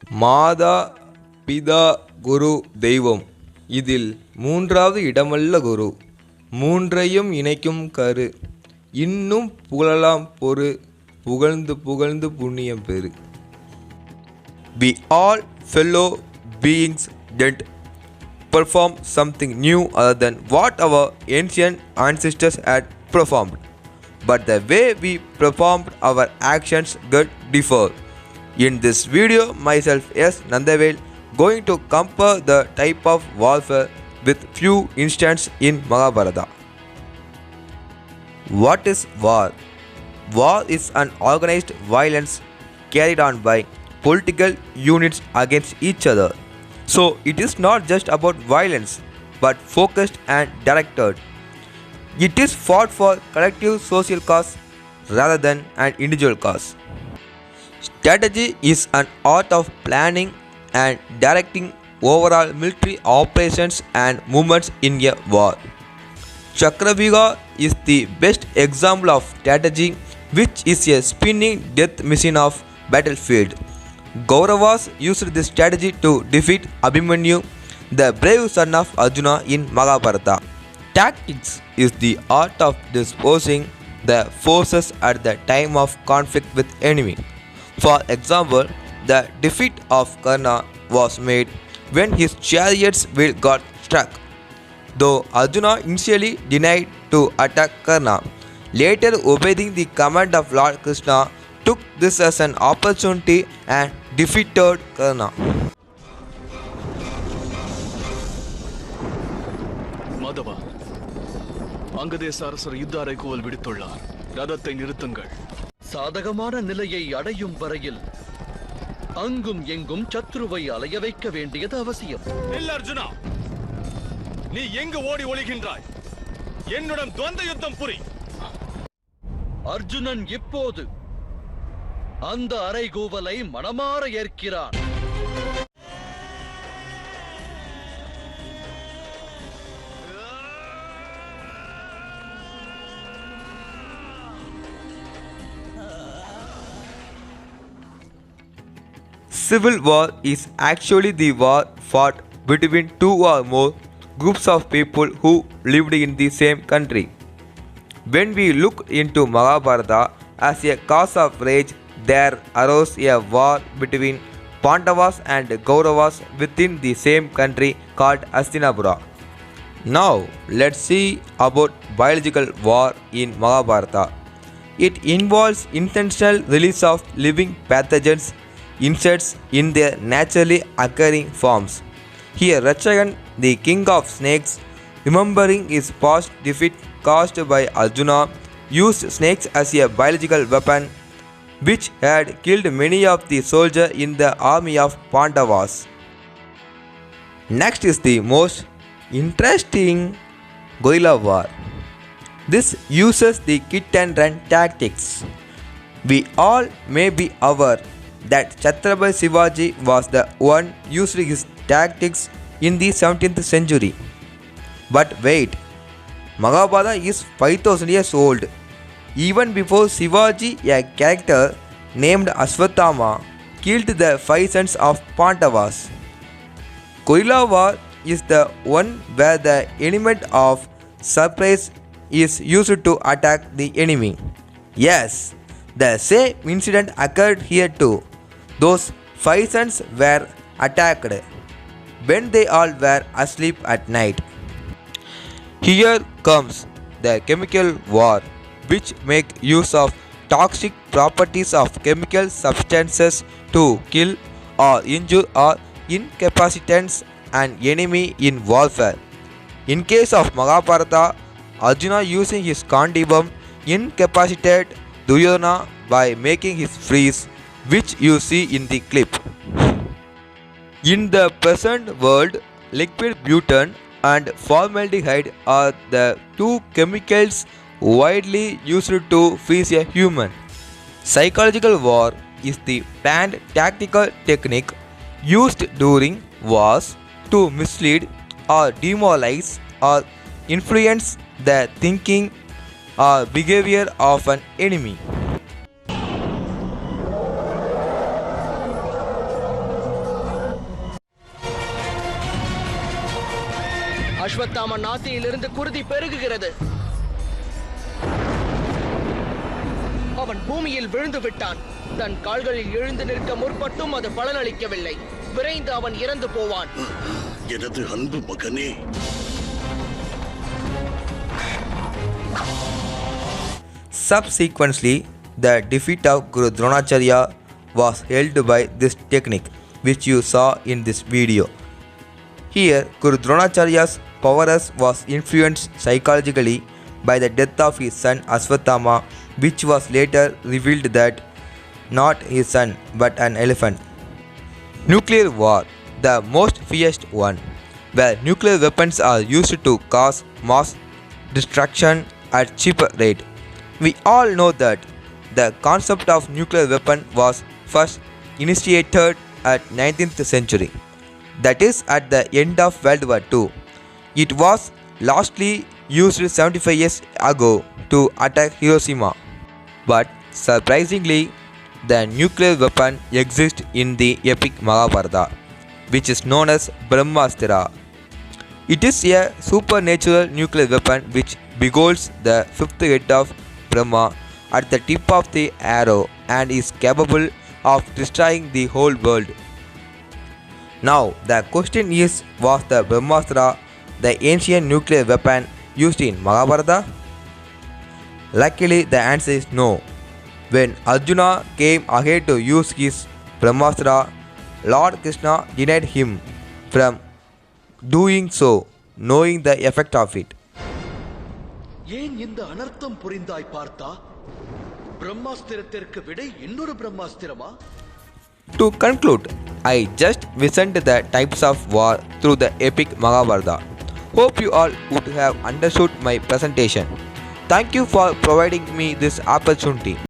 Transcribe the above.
மாதா பிதா குரு தெய்வம் இதில் மூன்றாவது இடமல்ல குரு. மூன்றையும் இணைக்கும் கரு. இன்னும் புகழலாம் பொறு. புகழ்ந்து புகழ்ந்து புண்ணியம் பெறு. We all fellow beings did perform something new other than what our ancient ancestors had performed. But the way we performed our actions got differ. In this video, myself S. Nandavel going to compare the type of warfare with few instances in Mahabharata. What is war? War is an organized violence carried on by political units against each other. So it is not just about violence, but focused and directed. It is fought for collective social cause rather than an individual cause. Strategy is an art of planning and directing overall military operations and movements in a war. Chakravyuha is the best example of strategy, which is a spinning death machine of battlefield. Kauravas used this strategy to defeat Abhimanyu, the brave son of Arjuna in Mahabharata. Tactics is the art of disposing the forces at the time of conflict with enemy. For example, the defeat of Karna was made when his chariot's wheel got struck. Though Arjuna initially denied to attack Karna, later obeying the command of Lord Krishna took this as an opportunity and defeated Karna. மாதவா, அங்கதேச அரசர் யுத்த அறைகூவல் விடுத்துள்ளார். ரதத்தை நிறுத்துங்கள். சாதகமான நிலையை அடையும் வரையில் அங்கும் எங்கும் சத்ருவை அலைய வைக்க வேண்டியது அவசியம். நில் அர்ஜுனா, நீ எங்கு ஓடி ஒளிகின்றாய்? என்னுடன் துவந்த யுத்தம் புரி. அர்ஜுனன் இப்போது அந்த அறைகூவலை மனமாற ஏற்கிறான். Civil war is actually the war fought between two or more groups of people who lived in the same country. When we look into Mahabharata as a cause of rage, there arose a war between Pandavas and Kauravas within the same country called Hastinapura. Now let's see about biological war in Mahabharata. It involves intentional release of living pathogens, insects in their naturally occurring forms. Here Rakshagan, the king of snakes, remembering his past defeat caused by Arjuna, used snakes as a biological weapon which had killed many of the soldiers in the army of Pandavas. Next is the most interesting guerrilla war. This uses the hit and run tactics. We all may be aware that Chhatrapati Shivaji was the one using his tactics in the 17th century. But wait, Mahabharata is 5000 years old. Even before Shivaji, a character named Ashwatthama killed the 5 sons of Pandavas. Guerrilla war is the one where the element of surprise is used to attack the enemy. Yes, the same incident occurred here too. Those 5 sons were attacked when they all were asleep at night. Here comes the chemical war, which make use of toxic properties of chemical substances to kill or injure or incapacitate an enemy in warfare. In case of Mahabharata, Arjuna using his Kandivam incapacitated Duryodhana by making his freeze, which you see in the clip. In the present world, liquid butane and formaldehyde are the two chemicals widely used to freeze a human. Psychological war is the planned tactical technique used during wars to mislead or demoralize or influence the thinking or behavior of an enemy. Ashwatthama நாசியிலிருந்து குருதி பெருகுகிறது. அவன் பூமியில் விழுந்து விட்டான். தன் கால்களில் எழுந்து நிற்க முற்பட்டும் அது பலனளிக்கவில்லை. விரைந்து அவன் இறந்து போவான். எனது அன்பு மகனே, Subsequently, the defeat of Guru Dronacharya was held by this technique, which you saw in this video. Here, Guru Dronacharya's prowess was influenced psychologically by the death of his son Aswathama, which was later revealed that not his son but an elephant. Nuclear war, the most fierce one, where nuclear weapons are used to cause mass destruction at cheap rate. We all know that the concept of nuclear weapon was first initiated at 19th century, that is at the end of World War II. It was lastly used 75 years ago to attack Hiroshima. But surprisingly, the nuclear weapon exists in the epic Mahabharata, which is known as Brahmastra. It is a supernatural nuclear weapon which beholds the fifth head of Brahma at the tip of the arrow and is capable of destroying the whole world. Now the question is, was the Brahmastra the ancient nuclear weapon used in Mahabharata? Luckily the answer is no. When Arjuna came ahead to use his Brahmastra, Lord Krishna denied him from doing so, knowing the effect of it. ஏன் இந்த அனர்த்தம் புரிந்தாய் பார்த்தா? பிரம்மாஸ்திரத்திற்கு விடை இன்னொரு பிரம்மாஸ்திரமா? To conclude, I just listened the types of war through the epic Mahabharata. Hope you all would have understood my presentation. Thank you for providing me this opportunity.